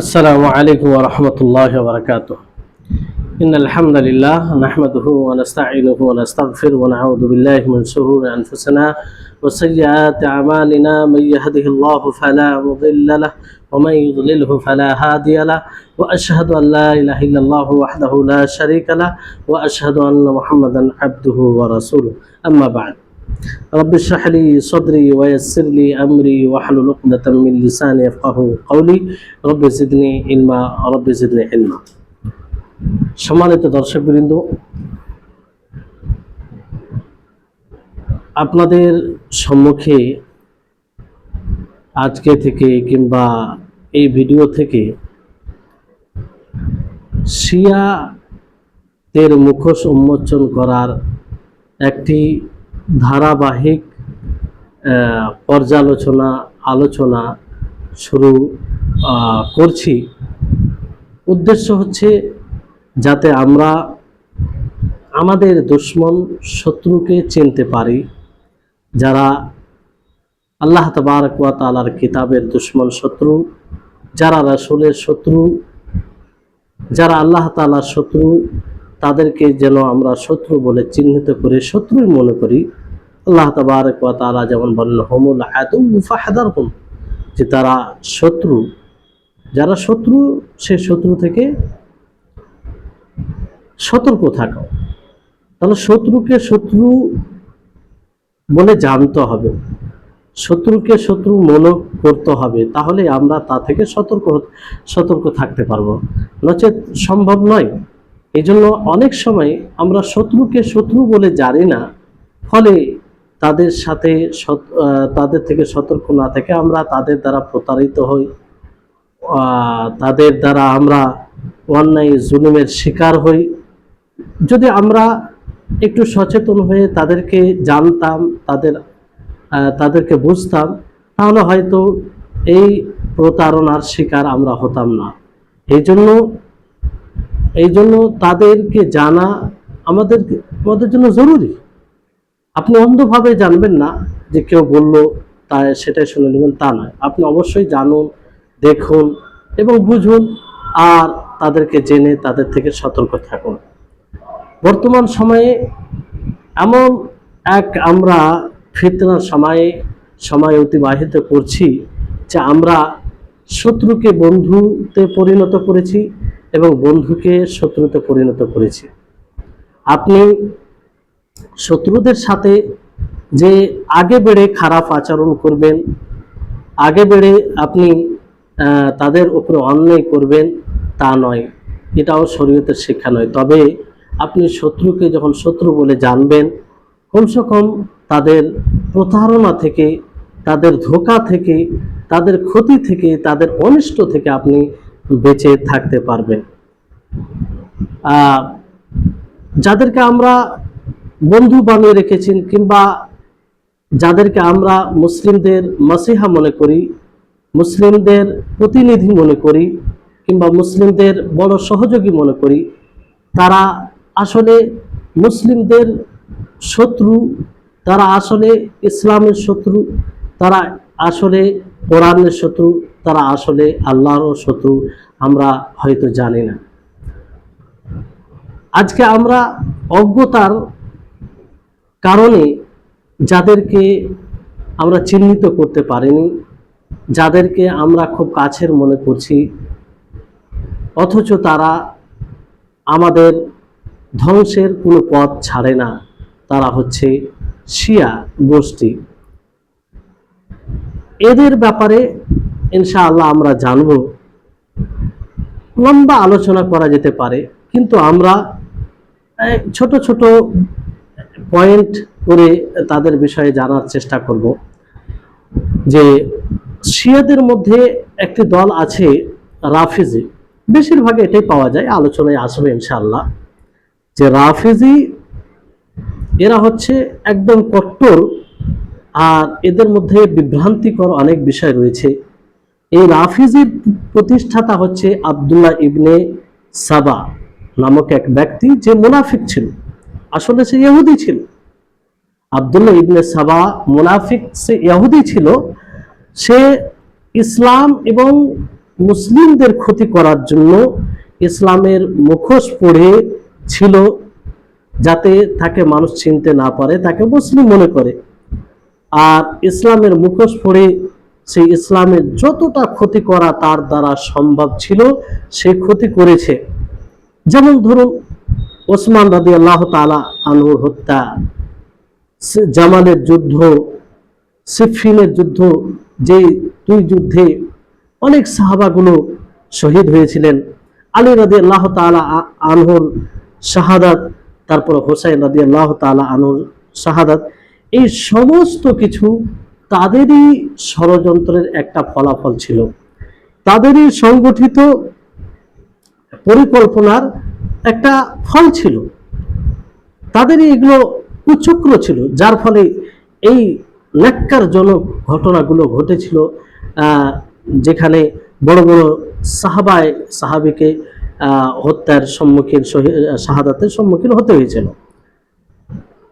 السلام عليكم ورحمة الله وبركاته. إن الحمد لله نحمده ونستعينه ونستغفر ونعوذ بالله من شرور أنفسنا وسيئات أعمالنا. من يهده الله فلا مضل له ومن يضلله فلا هادي له، وأشهد أن لا إله إلا الله وحده لا شريك له، وأشهد أن محمدا عبده ورسوله. أما بعد، رب اشرح لي صدري ويسر لي أمري واحلل عقدة من لساني يفقهوا قولي رب زدني علما رب زدني علما। সম্মানিত দর্শকবৃন্দ, আপনাদের সম্মুখে আজকে থেকে কিংবা এই ভিডিও থেকে শিয়াদের মুখোশ উন্মোচন করার একটি ধারাবাহিক আলোচনা শুরু করছি। উদ্দেশ্য হচ্ছে যাতে আমরা আমাদের দুশমন শত্রুকে চিনতে পারি। যারা আল্লাহ তাবারক ওয়া তাআলার কিতাবের দুশমন শত্রু, যারা রাসূলের শত্রু, যারা আল্লাহ তাআলার শত্রু, তাদেরকে যেন আমরা শত্রু বলে চিহ্নিত করে শত্রুই মনে করি। আল্লাহ তাবারক ওয়া তাআলা যেমন বলেন, হুমুল আদু ফাহদারহুম, যে তারা শত্রু, যারা শত্রু সে শত্রু থেকে সতর্ক থাকো। তাহলে শত্রুকে শত্রু বলে জানতে হবে, শত্রুকে শত্রু মনে করতে হবে, তাহলে আমরা তা থেকে সতর্ক থাকতে পারবো, নচেত সম্ভব নয়। এই জন্য অনেক সময় আমরা শত্রুকে শত্রু বলে জানি না, ফলে তাদের থেকে সতর্ক না থেকে আমরা তাদের দ্বারা প্রতারিত হই, তাদের দ্বারা আমরা অন্যায় জুলুমের শিকার হই। যদি আমরা একটু সচেতন হয়ে তাদেরকে জানতাম, তাদেরকে বুঝতাম, তাহলে হয়তো এই প্রতারণার শিকার আমরা হতাম না। এই জন্য তাদেরকে জানা আমাদের জন্য জরুরি। আপনি অন্ধভাবে জানবেন না, যে কেউ বললো তাই সেটাই শুনে নেবেন, তা নয়। আপনি অবশ্যই জানুন, দেখুন এবং বুঝুন, আর তাদেরকে জেনে তাদের থেকে সতর্ক থাকুন। বর্তমান সময়ে এমন আমরা ফিতনার সময় অতিবাহিত করছি যে আমরা শত্রুকে বন্ধুতে পরিণত করেছি এবং বন্ধুকে শত্রুতে পরিণত করেছি। আপনি শত্রুদের সাথে যে আগে বেড়ে খারাপ আচরণ করবেন, আগে বেড়ে আপনি তাদের উপরে অন্যায় করবেন, তা নয়, এটাও শরীয়তের শিক্ষা নয়। তবে আপনি শত্রুকে যখন শত্রু বলে জানবেন, কমসে কম তাদের প্রতারণা থেকে, তাদের ধোঁকা থেকে, তাদের ক্ষতি থেকে, তাদের অনিষ্ট থেকে আপনি বেঁচে থাকতে পারবেন। যাদেরকে আমরা বন্ধু বানিয়ে রেখেছেন, কিংবা যাদেরকে আমরা মুসলিমদের মাসিহা মনে করি, মুসলিমদের প্রতিনিধি মনে করি, কিংবা মুসলিমদের বড় সহযোগী মনে করি, তারা আসলে মুসলিমদের শত্রু, তারা আসলে ইসলামের শত্রু, তারা আসলে কোরআনের শত্রু, তারা আসলে আল্লাহর শত্রু, আমরা হয়তো জানি না। আজকে আমরা অজ্ঞতার কারণে যাদেরকে আমরা চিহ্নিত করতে পারিনি, যাদেরকে আমরা খুব কাছের মনে করছি, অথচ তারা আমাদের ধ্বংসের কোনো পথ ছাড়ে না, তারা হচ্ছে শিয়া গোষ্ঠী। এদের ব্যাপারে ইনশাআল্লাহ আমরা জানব। লম্বা আলোচনা করা যেতে পারে, কিন্তু আমরা ছোট ছোট পয়েন্ট করে তাদের বিষয়ে জানার চেষ্টা করব। যে শিয়াদের মধ্যে একটি দল আছে রাফিজি, বেশিরভাগ এটাই পাওয়া যায়, আলোচনায় আসবে ইনশাআল্লাহ। যে রাফিজি, এরা হচ্ছে একদম কট্টর, আর এদের মধ্যে বিভ্রান্তিকর অনেক বিষয় রয়েছে। এই রাফিজির প্রতিষ্ঠাতা হচ্ছে আব্দুল্লাহ ইবনে সাবা নামক এক ব্যক্তি, যে মুনাফিক ছিল, আসলে সে ইহুদি ছিল। আব্দুল্লাহ ইবনে সাবা মুনাফিক, সে ইহুদি ছিল। সে ইসলাম এবং মুসলিমদের ক্ষতি করার জন্য ইসলামের মুখোশ পড়ে ছিল, যাতে তাকে মানুষ চিনতে না পারে, তাকে মুসলিম মনে করে। আর ইসলামের মুখোশ পড়ে সেই ইসলামের যতটা ক্ষতি করা তার দ্বারা সম্ভব ছিল সে ক্ষতি করেছে। যেমন ধরুন ওসমান রাদিয়াল্লাহু তাআলা আনহুর হত্যা, জামালের যুদ্ধ, সিফফিনের যুদ্ধ, যে দুই যুদ্ধে অনেক সাহাবাগুলো শহীদ হয়েছিলেন, আলী রাদিয়াল্লাহু তাআলা আনহুর শাহাদাত, তারপর হোসাইন রাদিয়াল্লাহু তাআলা আনহুর শাহাদাত, এই সমস্ত কিছু তাদেরই ষড়যন্ত্রের একটা ফলাফল ছিল, তাদেরই সংগঠিত পরিকল্পনার একটা ফল ছিল, তাদেরই এগুলো কুচক্র ছিল, যার ফলে এই ন্যাক্কারজনক ঘটনাগুলো ঘটেছিল, যেখানে বড় বড় সাহাবিকে হত্যার সম্মুখীন, শাহাদাতের সম্মুখীন হতে হয়েছিল।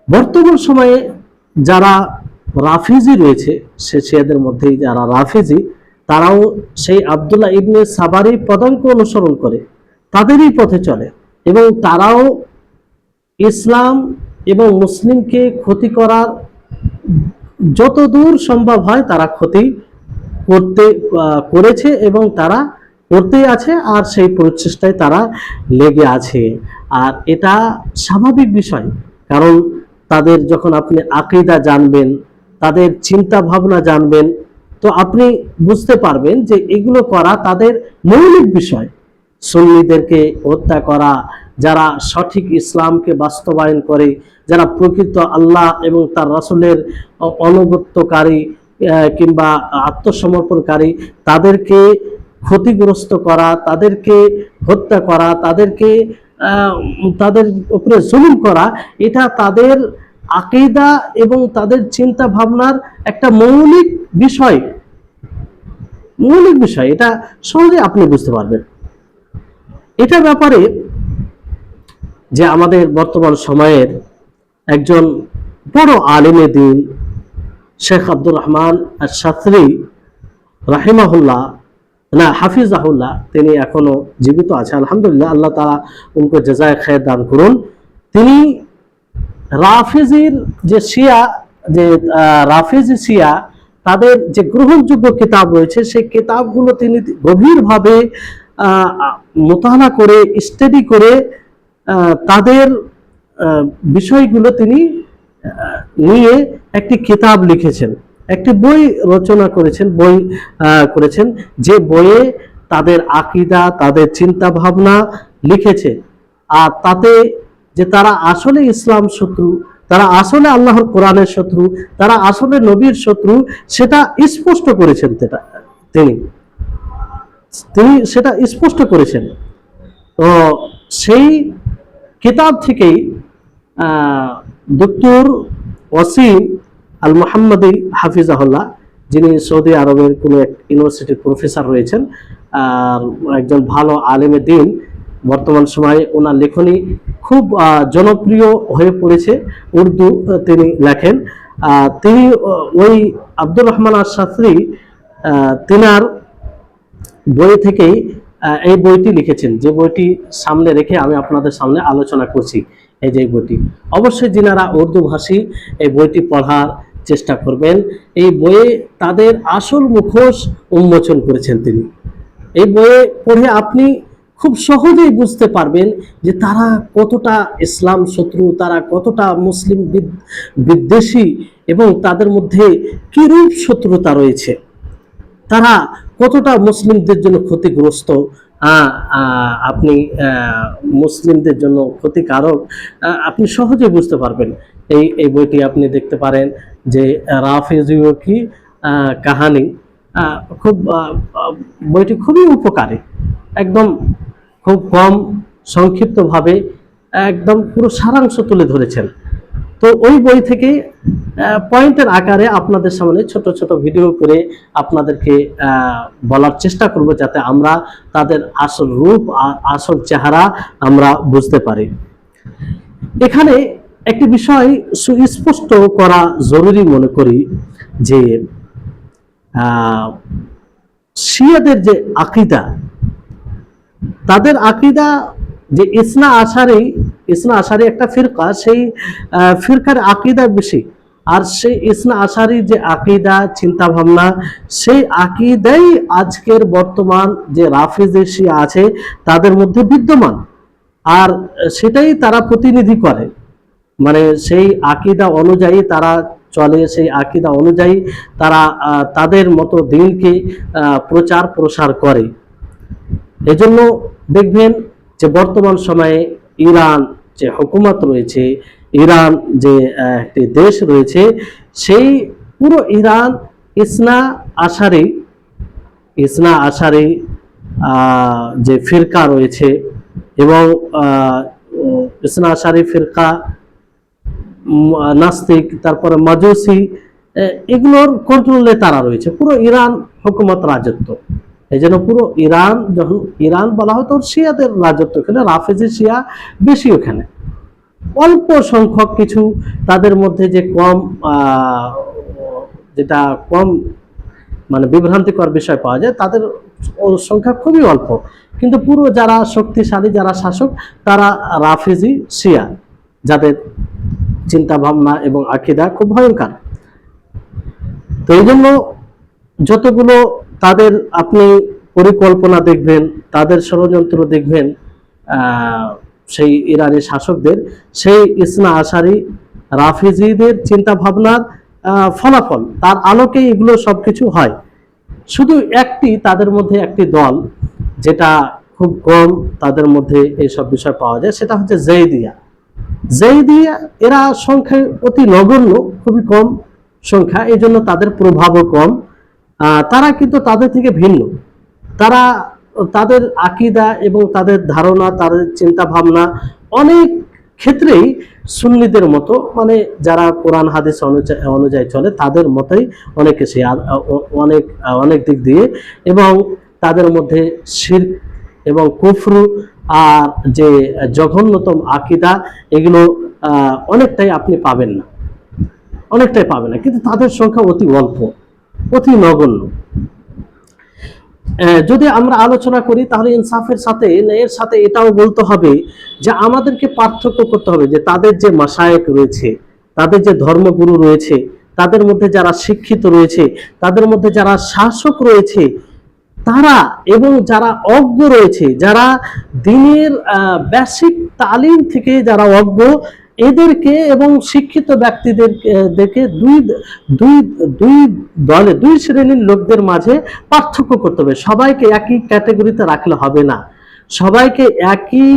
বর্তমান সময়ে যারা রাফিজি রয়েছে, সে শিয়াদের মধ্যেই যারা রাফিজি, তারাও সেই আব্দুল্লাহ ইবনে সাবারি পদাঙ্ক অনুসরণ করে, তাদেরই পথে চলে, এবং তারাও ইসলাম এবং মুসলিমকে ক্ষতি করার যতদূর সম্ভব হয় তারা ক্ষতি করেছে এবং তারা করতেই আছে, আর সেই প্রচেষ্টায় তারা লেগে আছে। আর এটা স্বাভাবিক বিষয়, কারণ তাদের যখন আপনি আকীদা জানবেন, তাদের চিন্তা ভাবনা জানবেন, তো আপনি বুঝতে পারবেন যে এগুলো করা তাদের মৌলিক বিষয়। সুন্নিদেরকে হত্যা করা, যারা সঠিক ইসলামকে বাস্তবায়ন করে, যারা প্রকৃত আল্লাহ এবং তার রাসূলের অনুগত্যকারী কিংবা আত্মসমর্পণকারী, তাদেরকে ক্ষতিগ্রস্ত করা, তাদেরকে হত্যা করা, তাদের উপরে জুলুম করা, এটা তাদের আকীদা এবং তাদের চিন্তা ভাবনার একটা মৌলিক বিষয়। এটা সহজে আপনি বুঝতে পারবেন। এটা ব্যাপারে যে আমাদের বর্তমান সময়ের একজন বড় আলেমে দ্বীন শেখ আব্দুর রহমান আশ-শাতরি রাহিমাহুল্লাহ, না হাফিজাহুল্লাহ, তিনি এখনো জীবিত আছে আলহামদুলিল্লাহ, আল্লাহ তাআলা উনকো জাযায়ে খায়ের দান করুন। তিনি রাফিজির যে শিয়া, যে রাফিজি শিয়া, তাদের যে গ্রহণযোগ্য কিতাব রয়েছে, সেই কিতাবগুলো তিনি গভীরভাবে মোতালা করে, স্টাডি করে, তাদের বিষয়গুলো তিনি নিয়ে একটি কিতাব লিখেছেন, একটি বই রচনা করেছেন, যে বইয়ে তাদের আকীদা, তাদের চিন্তা ভাবনা লিখেছে। আর তাতে যে তারা আসলে ইসলাম শত্রু, তারা আসলে আল্লাহর কোরআনের শত্রু, তারা আসলে নবীর শত্রু, সেটা স্পষ্ট করেছেন। তিনি সেটা স্পষ্ট করেছেন। তো সেই কিতাব থেকেই ডক্টর ওয়াসিম আল মুহাম্মদি হাফিজাহুল্লাহ, যিনি সৌদি আরবের কোনো এক ইউনিভার্সিটির প্রফেসর রয়েছেন, একজন ভালো আলেমে দ্বীন, বর্তমান সময়ে ওনার লেখনী খুব জনপ্রিয় হয়ে পড়েছে, উর্দু তিনি লেখেন। তিনি ওই আব্দুর রহমান আশ-শাতরি তিনার বই থেকেই এই বইটি লিখেছেন, যে বইটি সামনে রেখে আমি আপনাদের সামনে আলোচনা করছি। এই যে বইটি, অবশ্যই যিনারা উর্দু ভাষী এই বইটি পড়ার চেষ্টা করবেন। এই বইয়ে তাদের আসল মুখোশ উন্মোচন করেছেন তিনি। এই বইয়ে পড়ে আপনি খুব সহজেই বুঝতে পারবেন যে তারা কতটা ইসলাম শত্রু, তারা কতটা মুসলিম বিদ্বেষী, এবং তাদের মধ্যে কিরূপ শত্রুতা রয়েছে, তারা কতটা মুসলিমদের জন্য ক্ষতিগ্রস্ত, আপনি মুসলিমদের জন্য ক্ষতিকারক, আপনি সহজে বুঝতে পারবেন। এই বইটি আপনি দেখতে পারেন যে রাফিজিও কি কাহানি, খুব বইটি খুবই উপকারী, একদম খুব কম সংক্ষিপ্তভাবে একদম পুরো সারাংশ তুলে ধরেছেন। তো ওই বই থেকে পয়েন্টের আকারে আপনাদের সামনে ছোট ছোট ভিডিও করে আপনাদেরকে বলার চেষ্টা করব, যাতে আমরা তাদের আসল রূপ, আসল চেহারা আমরা বুঝতে পারি। এখানে একটি বিষয় সুস্পষ্ট করা জরুরি মনে করি, যে শিয়াদের যে আকীদা, তাদের আকীদা যে ইসনা আশারি একটা ফিরকা, সেই ফিরকার আকীদা বেশি। আর সেই ইসনা আশারি যে আকীদা চিন্তা ভাবনা, সেই আকীদাই আজকের বর্তমান যে রাফিজি শিয়া আছে তাদের মধ্যে বিদ্যমান। আর সেটাই তারা প্রতিনিধি করে, মানে সেই আকীদা অনুযায়ী তারা চলে, সেই আকীদা অনুযায়ী তারা তাদের মতো দিনকে প্রচার প্রসার করে। এজন্য দেখবেন যে বর্তমান সময়ে ইরান যে হুকুমত রয়েছে, ইরান যে একটি দেশ রয়েছে, সেই পুরো ইরান ইসনা আশারি যে ফিরকা রয়েছে, এবং ইসনা আশারি ফিরকা, নাস্তিক, তারপরে মাজুসি, এগুলোর কন্ট্রোলে তারা রয়েছে। পুরো ইরান হুকুমত রাজত্ব। এই জন্য পুরো ইরান, যখন ইরান বলা হয় তখন শিয়াদের রাজত্ব, এখানে রাফেজি শিয়া বেশি। ওখানে অল্প সংখ্যক কিছু তাদের মধ্যে যে কম, যেটা কম মানে বিভ্রান্তিকর বিষয় পাওয়া যায়, তাদের সংখ্যা খুবই অল্প। কিন্তু পুরো যারা শক্তিশালী, যারা শাসক, তারা রাফেজি শিয়া, যাদের চিন্তা ভাবনা এবং আকীদা খুব ভয়ঙ্কর। তো এই জন্য যতগুলো তাদের আপনি পরিকল্পনা দেখবেন, তাদের ষড়যন্ত্র দেখবেন, সেই ইরানি শাসকদের, সেই ইসনা আশারি রাফিজিদের চিন্তা ভাবনার ফলাফল, তার আলোকেই এগুলো সবকিছু হয়। শুধু তাদের মধ্যে একটি দল, যেটা খুব কম তাদের মধ্যে এইসব বিষয় পাওয়া যায়, সেটা হচ্ছে জেইদিয়া। এরা সংখ্যায় অতি নগণ্য, খুবই কম সংখ্যা, এই জন্য তাদের প্রভাবও কম। তারা কিন্তু তাদের থেকে ভিন্ন। তারা তাদের আকীদা এবং তাদের ধারণা, তাদের চিন্তা ভাবনা অনেক ক্ষেত্রেই সুন্নিদের মতো, মানে যারা কোরআন হাদিস অনুযায়ী চলে তাদের মতোই অনেক কিছু, অনেক দিক দিয়ে। এবং তাদের মধ্যে শিরক এবং কুফর আর যে জঘন্যতম আকীদা, এগুলো অনেকটাই আপনি পাবেন না, কিন্তু তাদের সংখ্যা অতি অল্প, অতি নগণ্য। যদি আমরা আলোচনা করি, তাহলে ইনসাফের সাথে, ন্যায়ের সাথে এটাও বলতে হবে যে আমাদেরকে পার্থক্য করতে হবে যে তাদের যে মাশায়েখ রয়েছে, তাদের যে ধর্মগুরু রয়েছে, তাদের মধ্যে যারা শিক্ষিত রয়েছে, তাদের মধ্যে যারা শাসক রয়েছে, তারা এবং যারা অজ্ঞ রয়েছে, যারা দ্বীনের বেসিক তালিম থেকে যারা অজ্ঞ, এদেরকে এবং শিক্ষিত ব্যক্তিদেরকে দুই শ্রেণীর লোকদের মাঝে পার্থক্য করতে হবে। সবাইকে একই ক্যাটাগরিতে রাখলে হবে না, সবাইকে একই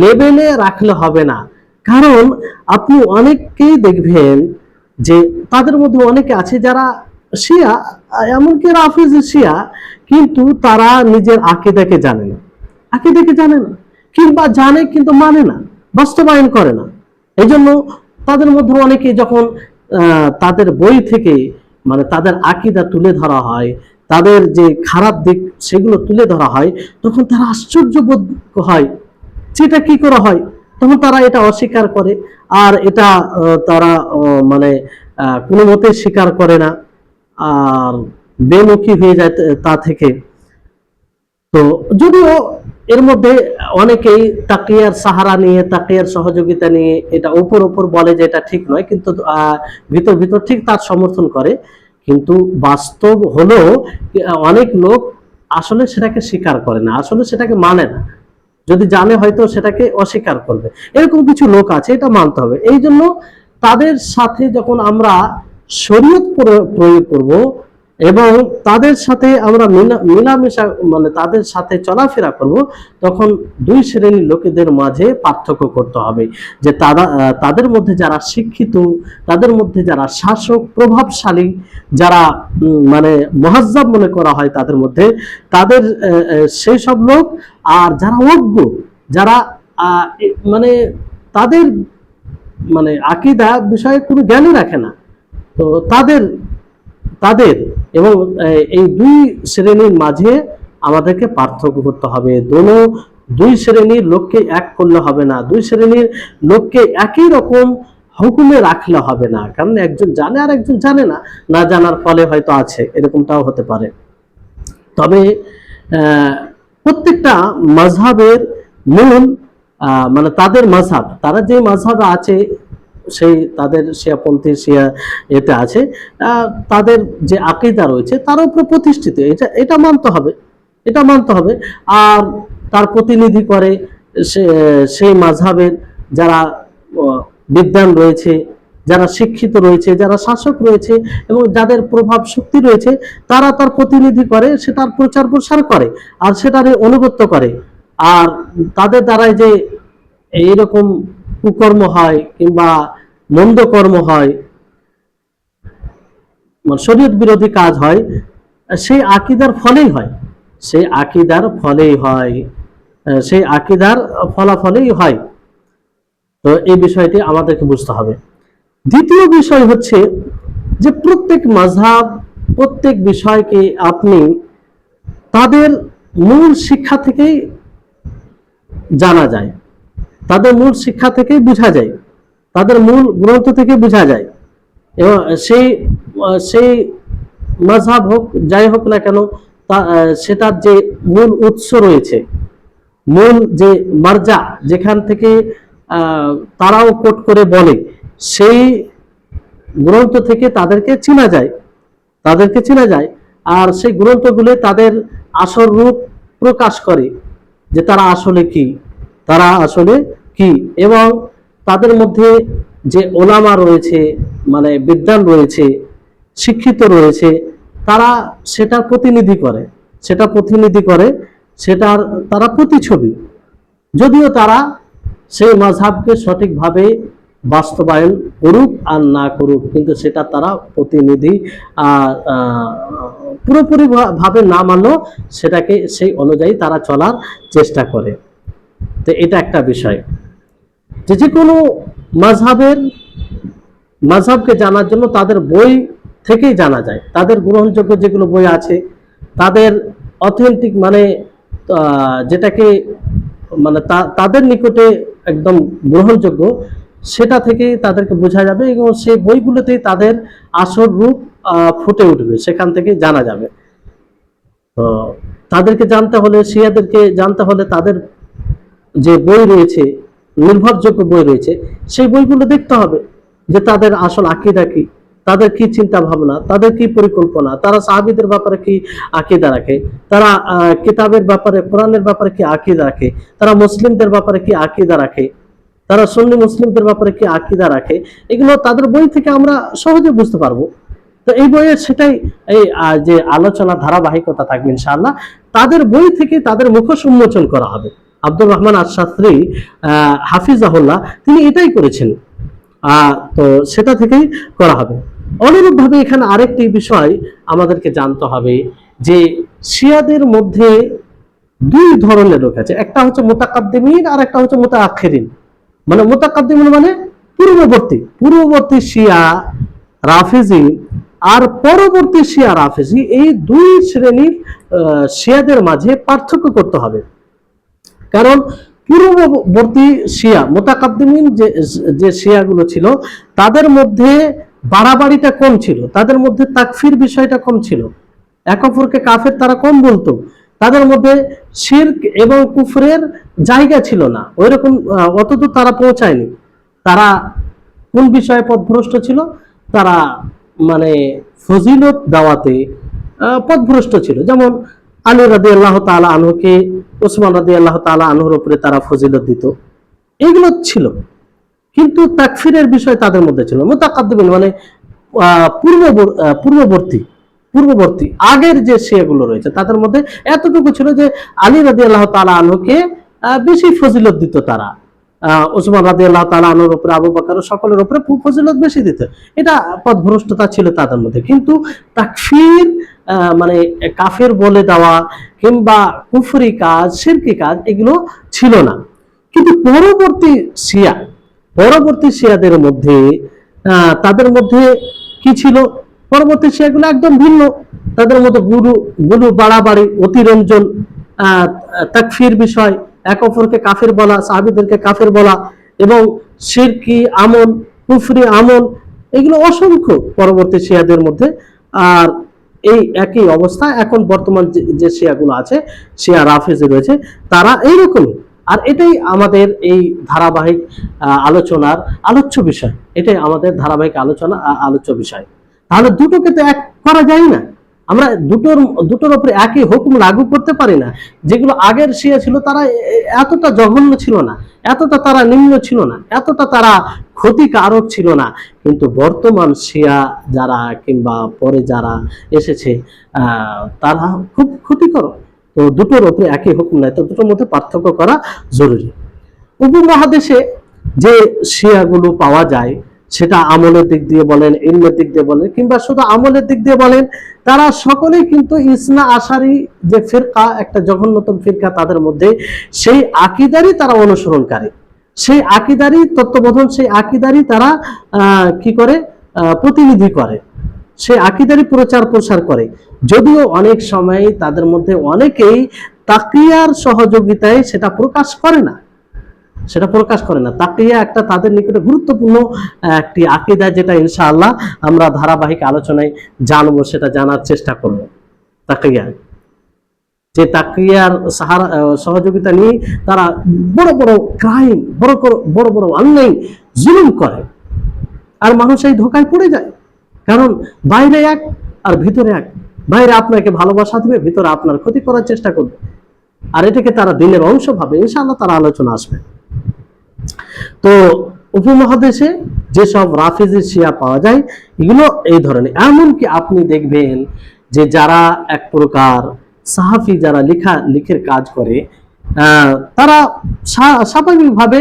লেভেলে রাখলে হবে না। কারণ আপনি অনেককেই দেখবেন যে তাদের মধ্যে অনেকে আছে যারা শিয়া, এমনকি রাফিজি শিয়া, কিন্তু তারা নিজের আকীদাকে জানে না, কিংবা জানে কিন্তু মানে না, বাস্তবায়ন করে না। এই জন্য তাদের মধ্যে অনেকে যখন তাদের বই থেকে মানে তাদের আকীদা তুলে ধরা হয়, তাদের যে খারাপ দিক সেগুলো তুলে ধরা হয়, তখন তারা আশ্চর্য বোধ হয়, যেটা কি করে হয়। তখন তারা এটা অস্বীকার করে, আর এটা তারা মানে কোনো মতে স্বীকার করে না, আর বেমুখী হয়ে যায় তা থেকে। তো যদিও এর মধ্যে অনেকেই তাকিয়ার সাহারা নিয়ে, তাকিয়ার সহযোগিতা নিয়ে এটা উপর বলে যে এটা ঠিক নয়, কিন্তু ভিতর ঠিক তার সমর্থন করে। কিন্তু বাস্তব হলো অনেক লোক আসলে সেটাকে স্বীকার করে না, আসলে সেটাকে মানে না। যদি জানে হয়তো সেটাকে অস্বীকার করবে, এরকম কিছু লোক আছে, এটা মানতে হবে। এই জন্য তাদের সাথে যখন আমরা শরীয়ত প্রয়োগ করব এবং তাদের সাথে আমরা মিলামেশা মানে তাদের সাথে চলাফেরা করব, তখন দুই শ্রেণীর লোকেদের মাঝে পার্থক্য করতে হবে। যে তাদের মধ্যে যারা শিক্ষিত, তাদের মধ্যে যারা শাসক, প্রভাবশালী, যারা মানে মুহাজ্জাব মনে করা হয় তাদের মধ্যে, তাদের সেই সব লোক, আর যারা অজ্ঞ, যারা মানে তাদের মানে আকীদা বিষয়ে কোনো জ্ঞানই রাখে না, তো তাদের এবং এই দুই শ্রেণীর মাঝে আমাদেরকে পার্থক্য করতে হবে। দুই শ্রেণীর লোককে এক করলে হবে না, দুই শ্রেণীর লোককে একই রকম হুকুমে রাখলে হবে না। কারণ একজন জানে আর একজন জানে না, না জানার ফলে হয়তো আছে, এরকমটাও হতে পারে। তবে প্রত্যেকটা মাযহাবের মূল মানে তাদের মাযহাব, তারা যে মাযহাবে আছে, সেই তাদের শিয়াপন্থী শিয়া এতে আছে, তাদের যে আকীদা রয়েছে তার উপর প্রতিষ্ঠিত, এটা মানতে হবে, এটা মানতে হবে। আর তার প্রতিনিধি করে সেই মাযহাবের যারা বিদ্বান রয়েছে, যারা শিক্ষিত রয়েছে, যারা শাসক রয়েছে এবং যাদের প্রভাব শক্তি রয়েছে, তারা তার প্রতিনিধি করে, সেটার প্রচার প্রসার করে আর সেটারই অনুগত্য করে। আর তাদের দ্বারাই যে এইরকম কুকর্ম হয় কিংবা মন্দ কর্ম হয়, মানে শরীয়ত বিরোধী কাজ হয়, সেই আকীদার ফলেই হয়, সেই আকীদার ফলেই হয়, সেই আকীদার ফলাফলেই হয়। তো এই বিষয়টি আমাদেরকে বুঝতে হবে। দ্বিতীয় বিষয় হচ্ছে যে প্রত্যেক মাযহাব, প্রত্যেক বিষয়কে আপনি তাদের মূল শিক্ষা থেকেই জানা যায়, তাদের মূল শিক্ষা থেকেই বোঝা যায়, তাদের মূল গ্রন্থ থেকে বোঝা যায়। এবং সেই সেই মাযহাব হোক, যাই হোক না কেন, সেটার যে মূল উৎস রয়েছে, মূল যে মার্জা, যেখান থেকে তারাও কোট করে বলে, সেই গ্রন্থ থেকে তাদেরকে চেনা যায়, তাদেরকে চেনা যায়। আর সেই গ্রন্থগুলো তাদের আসল রূপ প্রকাশ করে, যে তারা আসলে কি, তারা আসলে কি। এবং তাদের মধ্যে যে ওলামা রয়েছে, মানে বিদ্বান রয়েছে, শিক্ষিত রয়েছে, তারা সেটার প্রতিনিধি করে, সেটা প্রতিনিধি করে, সেটার তারা প্রতিছবি। যদিও তারা সেই মাযহাবকে সঠিকভাবে বাস্তবায়ন করুক আর না করুক, কিন্তু সেটা তারা প্রতিনিধি পুরোপুরি ভাবে না মানলেও সেটাকে সেই অনুযায়ী তারা চলার চেষ্টা করে। তো এটা একটা বিষয়, যে কোনো মাযহাবকে জানার জন্য তাদের বই থেকেই জানা যায়, তাদের গ্রহণযোগ্য যেগুলো বই আছে, তাদের অথেন্টিক, মানে যেটাকে মানে তাদের নিকটে একদম গ্রহণযোগ্য, সেটা থেকে তাদেরকে বোঝা যাবে এবং সেই বইগুলোতেই তাদের আসল রূপ ফুটে উঠবে, সেখান থেকে জানা যাবে। তো তাদেরকে জানতে হলে, শিয়াদেরকে জানতে হলে, তাদের যে বই রয়েছে, নির্ভরযোগ্য বই রয়েছে, সেই বইগুলো দেখতে হবে যে তাদের আসল আকীদা কি, তাদের কি চিন্তা ভাবনা, তাদের কি পরিকল্পনা, তারা সাহাবীদের ব্যাপারে কি আকীদা রাখে, তারা কিতাবের ব্যাপারে, কোরআনের ব্যাপারে কি আকীদা রাখে, তারা মুসলিমদের ব্যাপারে কি আকীদা রাখে, তারা সুন্নি মুসলিমদের ব্যাপারে কি আকীদা রাখে। এগুলো তাদের বই থেকে আমরা সহজে বুঝতে পারবো। তো এই বইয়ের সেটাই, এই যে আলোচনা ধারাবাহিকতা থাকবে ইনশাআল্লাহ, তাদের বই থেকে তাদের মুখোশ উন্মোচন করা হবে। আব্দুর রহমান আশ-শাস্ত্রী হাফিজাহুল্লাহ তিনি এটাই করেছেন। তো সেটা থেকেই করা হবে। অনুরূপভাবে এখানে আরেকটি বিষয় আমাদেরকে জানতে হবে যে শিয়াদের মধ্যে দুই ধরনের লোক আছে, একটা হচ্ছে মুতাকাদ্দিমিন আর একটা হচ্ছে মুতাআখিরিন। মানে মুতাকাদ্দিমিন মানে পূর্ববর্তী শিয়া রাফিজি আর পরবর্তী শিয়া রাফিজি, এই দুই শ্রেণীর শিয়াদের মাঝে পার্থক্য করতে হবে। কারণ পূর্ববর্তী শিয়া মুতাকাদ্দিমিন যে শিয়াগুলো ছিল, তাদের মধ্যে বাড়াবাড়িটা কম ছিল, তাদের মধ্যে তাকফির বিষয়টা কম ছিল, এক অপরকে কাফের তারা কম বলতো, তাদের মধ্যে শিরক এবং কুফরের জায়গা ছিল না, ওইরকম অতদূর তারা পৌঁছায়নি। তারা কোন বিষয়ে পথভ্রষ্ট ছিল? তারা মানে ফজিলত দাওয়াতে পথভ্রষ্ট ছিল। যেমন আলী রাদিয়াল্লাহু তাআলা আনহুকে ওসমান রাদিয়াল্লাহু তাআলা আনহুর উপরে তারা ফজিলত দিত, এগুলো ছিল। কিন্তু তাকফিরের বিষয় তাদের মধ্যে ছিল। মুতাকাদ্দিমিন মানে পূর্ববর্তী আগের যে শিয়াগুলো রয়েছে, তাদের মধ্যে এতটুকু ছিল যে আলী রাদিয়াল্লাহু তাআলা আনহুকে বেশি ফজিলত দিত তারা, ওসমান রাদিয়াল্লাহু তাআলা আনহুর উপরে, আবু বকর, সকলের উপরে ফজিলত বেশি দিত। এটা পথভ্রষ্টতা ছিল তাদের মধ্যে। কিন্তু তাকফির মানে কাফের বলে দেওয়া কিংবা কুফরি কাজ, শিরকি কাজ, এগুলো ছিল না। কিন্তু পরবর্তী শিয়াদের মধ্যে তাদের মধ্যে কি ছিল? পরবর্তী শিয়াগুলো একদম ভিন্ন। তাদের মধ্যে গুরু বাড়াবাড়ি, অতিরঞ্জন, তাকফির বিষয়, এক অপরকে কাফের বলা, সাহাবীদেরকে কাফের বলা এবং শিরকি আমল, কুফরি আমল, এগুলো অসংখ্য পরবর্তী শিয়াদের মধ্যে। আর এই একই অবস্থা এখন বর্তমান যে শিয়াগুলো আছে, শিয়া রাফেজি রয়েছে, তারা এইরকমই। আর এটাই আমাদের এই ধারাবাহিক আলোচনার আলোচ্য বিষয়, এটাই আমাদের ধারাবাহিক আলোচ্য বিষয়। তাহলে দুটোকে তো এক করা যায় না, আমরা দুটোর উপরে একই হুকুম লাগু করতে পারি না। যেগুলো আগের শিয়া ছিল তারা এতটা জঘন্য ছিল না, এতটা তারা নিম্ন ছিল না, এতটা তারা ক্ষতিকারক ছিল না, কিন্তু বর্তমান শিয়া যারা কিংবা পরে যারা এসেছে তারা খুব ক্ষতিকর। তো দুটোর উপরে একই হুকুম নাই, তো দুটোর মধ্যে পার্থক্য করা জরুরি। উপমহাদেশে যে শিয়াগুলো পাওয়া যায়, সেটা আমলের দিক দিয়ে বলেন, ইলমের দিক দিয়ে বলেন, কিংবা শুধু আমলের দিক দিয়ে বলেন, তারা সকলেই কিন্তু ইসনা আশারি যে ফিরকা, একটা জঘন্যতম ফিরকা তাদের মধ্যে, সেই আকীদারই তারা অনুসরণকারী, সেই আকীদারই তত্ত্ববোধন, সেই আকীদারই তারা কি করে প্রতিনিধি করে, সেই আকীদারই প্রচার প্রসার করে। যদিও অনেক সময় তাদের মধ্যে অনেকেই তাকিয়ার সহযোগিতায় সেটা প্রকাশ করে না, তাকিয়া একটা তাদের নিকটে গুরুত্বপূর্ণ একটি আকীদা, যেটা ইনশাআল্লাহ আমরা ধারাবাহিক আলোচনায় জানবো, সেটা জানার চেষ্টা করব। তাকিয়ার সহযোগিতা নিয়ে তারা বড় বড় ক্রাইম, বড় বড় অন্যায় জুলুম করে, আর মানুষ এই ধোকায় পড়ে যায়। কারণ বাইরে এক আর ভিতরে এক, বাইরে আপনাকে ভালোবাসা দিবে, ভিতরে আপনার ক্ষতি করার চেষ্টা করবে, আর এটাকে তারা দিনের অংশ ভাবে। ইনশাআল্লাহ তারা আলোচনা আসবে। তো উপমহাদেশে যেসব রাফেজি শিয়া পাওয়া যায়, এগুলো এই ধরনের। এমনকি আপনি দেখবেন যে যারা এক প্রকার সাহাফি, যারা লিখের কাজ করে, তারা স্বাভাবিকভাবে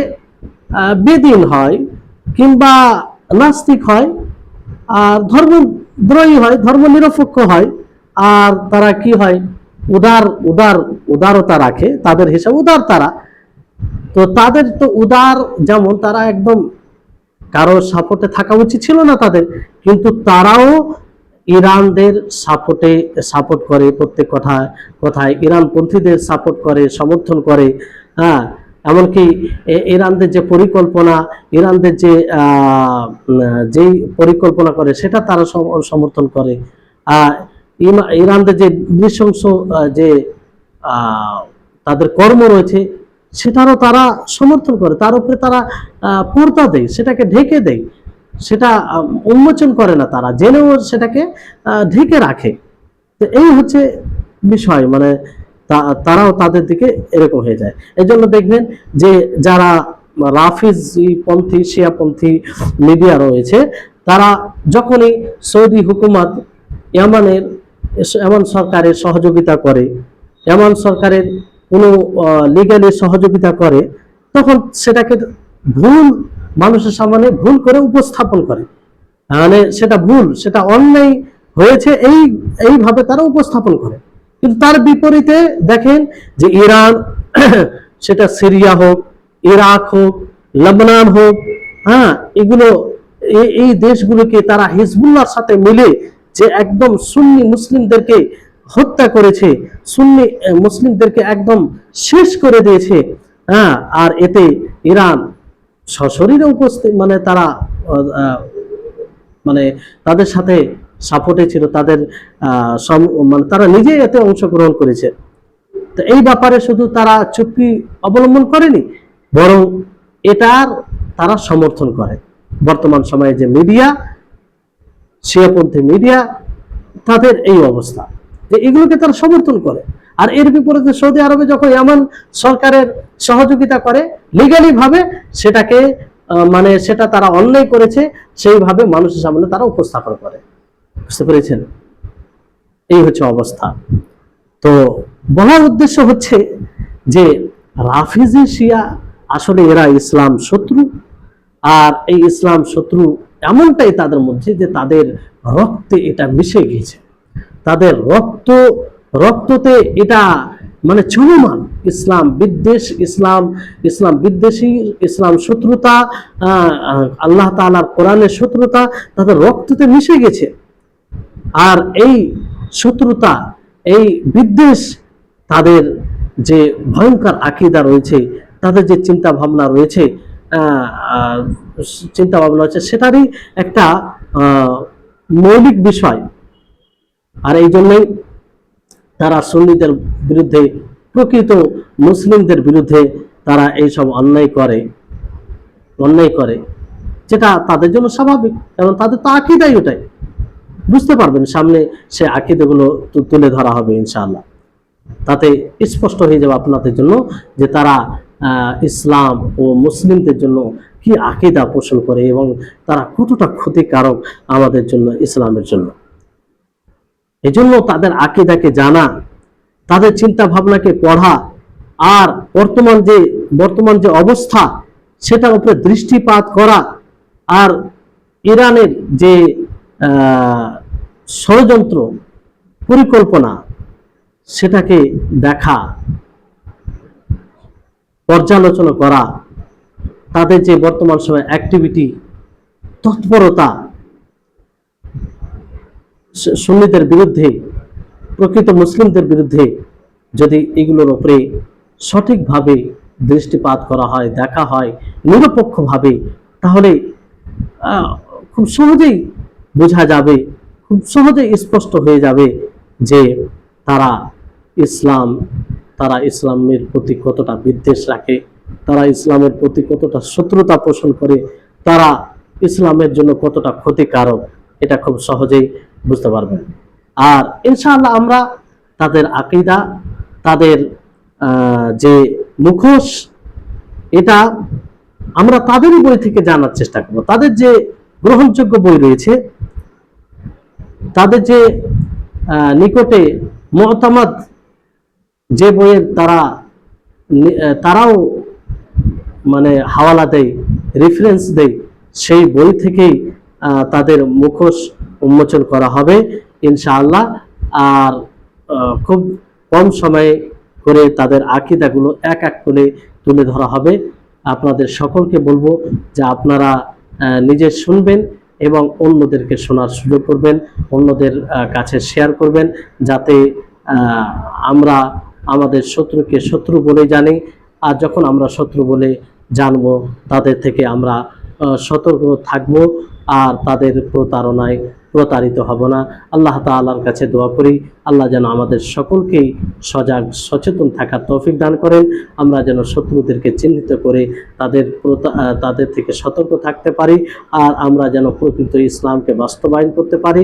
বেদিন হয় কিংবা নাস্তিক হয়, আর ধর্মদ্রোহী হয়, ধর্ম নিরপেক্ষ হয়, আর তারা কি হয়, উদারতা রাখে, তাদের হিসাব উদার তারা। তো তাদের তো উদার, যেমন তারা একদম কারো সাপোর্টে থাকা উচিত ছিল না তাদের, কিন্তু তারাও ইরানদের সাপোর্ট করে, প্রত্যেক কথায় ইরানপন্থীদের সাপোর্ট করে, সমর্থন করে। হ্যাঁ, এমনকি ইরানদের যে পরিকল্পনা, ইরানদের যেই পরিকল্পনা করে সেটা তারা সমর্থন করে। ইরানদের যে নৃশংস যে তাদের কর্ম রয়েছে, সেটারও তারা সমর্থন করে, তার উপরে তারা পর্দা দেয়, সেটাকে ঢেকে দেয়, সেটা উন্মোচন করে না, তারা জেনেও সেটাকে ঢেকে রাখে। তো এই হচ্ছে বিষয়, মানে তারাও তাদের দিকে এরকম হয়ে যায়। এই জন্য দেখবেন যে যারা রাফিজি পন্থী, শিয়াপন্থী মিডিয়া রয়েছে, তারা যখনই সৌদি হুকুমত এমন সরকারের সহযোগিতা করে, এমন সরকারের কোনো লিগ্যালি সহযোগিতা করে, তখন সেটাকে ভুল মানুষের সামনে ভুল করে উপস্থাপন করে, মানে সেটা ভুল, সেটা অন্যায় হয়েছে এইভাবে তারা উপস্থাপন করে। কিন্তু তার বিপরীতে দেখেন যে ইরান, সেটা সিরিয়া হোক, ইরাক হোক, লেবানন হোক, হ্যাঁ, এই দেশগুলোকে তারা হিজবুল্লাহর সাথে মিলে যে একদম সুন্নি মুসলিমদেরকে হত্যা করেছে, সুন্নি মুসলিমদেরকে একদম শেষ করে দিয়েছে। হ্যাঁ, আর এতে ইরান সশরীরে উপস্থিত, মানে তারা মানে তাদের সাথে সাপোর্টে ছিল, তাদের মানে তারা নিজেই এতে অংশগ্রহণ করেছে। তো এই ব্যাপারে শুধু তারা চুক্তি অবলম্বন করেনি, বরং এটার তারা সমর্থন করে। বর্তমান সময়ে যে মিডিয়া, শিয়াপন্থী মিডিয়া, তাদের এই অবস্থা যে এগুলোকে তারা সমর্থন করে। আর এর বিপরীতে সৌদি আরবে যখন এমন সরকারের সহযোগিতা করে, লিগালি ভাবে সেটাকে মানে সেটা তারা অন্যায় করেছে সেইভাবে মানুষের সামনে তারা উপস্থাপন করে। বুঝতে পেরেছেন? এই হচ্ছে অবস্থা। তো বলার উদ্দেশ্য হচ্ছে যে রাফিজি শিয়া আসলে এরা ইসলাম শত্রু, আর এই ইসলাম শত্রু এমনটাই তাদের মধ্যে যে তাদের রক্তে এটা মিশে গিয়েছে, তাদের রক্ততে এটা মানে চলমান। ইসলাম বিদ্বেষ, ইসলাম বিদ্বেষী, ইসলাম শত্রুতা, আল্লাহ তাআলার কোরআনের শত্রুতা তাদের রক্ততে মিশে গেছে। আর এই শত্রুতা, এই বিদ্বেষ, তাদের যে ভয়ঙ্কর আকীদা রয়েছে, তাদের যে চিন্তা ভাবনা রয়েছে, সেটারই একটা মৌলিক বিষয়। আর এই জন্যই তারা সুন্নিদের বিরুদ্ধে, প্রকৃত মুসলিমদের বিরুদ্ধে তারা এইসব অন্যায় করে, যেটা তাদের জন্য স্বাভাবিক, কারণ তাদের তো আকীদাই ওটাই। বুঝতে পারবেন, সামনে সে আকীদাগুলো তুলে ধরা হবে ইনশাআল্লাহ। তাতে স্পষ্ট হয়ে যাবে আপনাদের জন্য যে তারা ইসলাম ও মুসলিমদের জন্য কি আকীদা পোষণ করে এবং তারা কতটা ক্ষতিকারক আমাদের জন্য, ইসলামের জন্য। এই জন্য তাদের আকীদাকে জানা, তাদের চিন্তা ভাবনাকে পড়া, আর বর্তমান যে অবস্থা সেটার উপরে দৃষ্টিপাত করা, আর ইরানের যে ষড়যন্ত্র পরিকল্পনা সেটাকে দেখা, পর্যালোচনা করা, তাদের যে বর্তমান সময় অ্যাক্টিভিটি, তৎপরতা সুন্নিদের বিরুদ্ধে, প্রকৃত মুসলিমদের বিরুদ্ধে, যদি এগুলোর উপরে সঠিকভাবে দৃষ্টিপাত করা হয়, দেখা হয় নিরপেক্ষভাবে, তাহলে খুব সহজেই বোঝা যাবে, খুব সহজেই স্পষ্ট হয়ে যাবে যে তারা ইসলামের প্রতি কতটা বিদ্বেষ রাখে, তারা ইসলামের প্রতি কতটা শত্রুতা পোষণ করে, তারা ইসলামের জন্য কতটা ক্ষতিকারক, এটা খুব সহজেই বুঝতে পারবেন। আর ইনশাআল্লাহ আমরা তাদের আকীদা, তাদের যে মুখোশ, এটা আমরা তাদেরই বই থেকে জানার চেষ্টা করব। তাদের যে গ্রহণযোগ্য বই রয়েছে, তাদের যে নিকটে মুতামাদ যে বইয়ের তারাও মানে হাওয়ালা দেয়, রেফারেন্স দেয়, সেই বই থেকেই তাদের মুখোশ উন্মোচন করা হবে ইনশাআল্লাহ। আর খুব কম সময়ে করে তাদের আকীদাগুলো এক এক করে তুলে ধরা হবে। আপনাদের সকলকে বলবো যে আপনারা নিজে শুনবেন এবং অন্যদেরকে শোনার সুযোগ করবেন, অন্যদের কাছে শেয়ার করবেন, যাতে আমরা আমাদের শত্রুকে শত্রু বলে জানি। আর যখন আমরা শত্রু বলে জানবো, তাদের থেকে আমরা সতর্ক থাকব, আর তাদের প্রতারণায় প্রতারিত হব না। আল্লাহ তাআলার কাছে দোয়া করি, আল্লাহ যেন আমাদের সকলকেই সজাগ সচেতন থাকার তৌফিক দান করেন। আমরা যেন শত্রুদেরকে চিহ্নিত করে তাদের থেকে সতর্ক থাকতে পারি, আর আমরা যেন প্রকৃত ইসলামকে বাস্তবায়ন করতে পারি,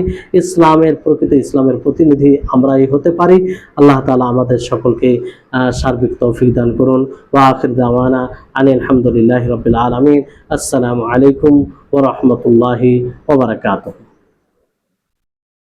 প্রকৃত ইসলামের প্রতিনিধি আমরাই হতে পারি। আল্লাহ তাআলা আমাদের সকলকে সার্বিক তৌফিক দান করুন। ওয়া আখির দাওয়ানা আনিল হামদুলিল্লাহি রাব্বিল আলামিন। আসসালামু আলাইকুম ওয়া রাহমাতুল্লাহি ওয়া বারাকাতুহু।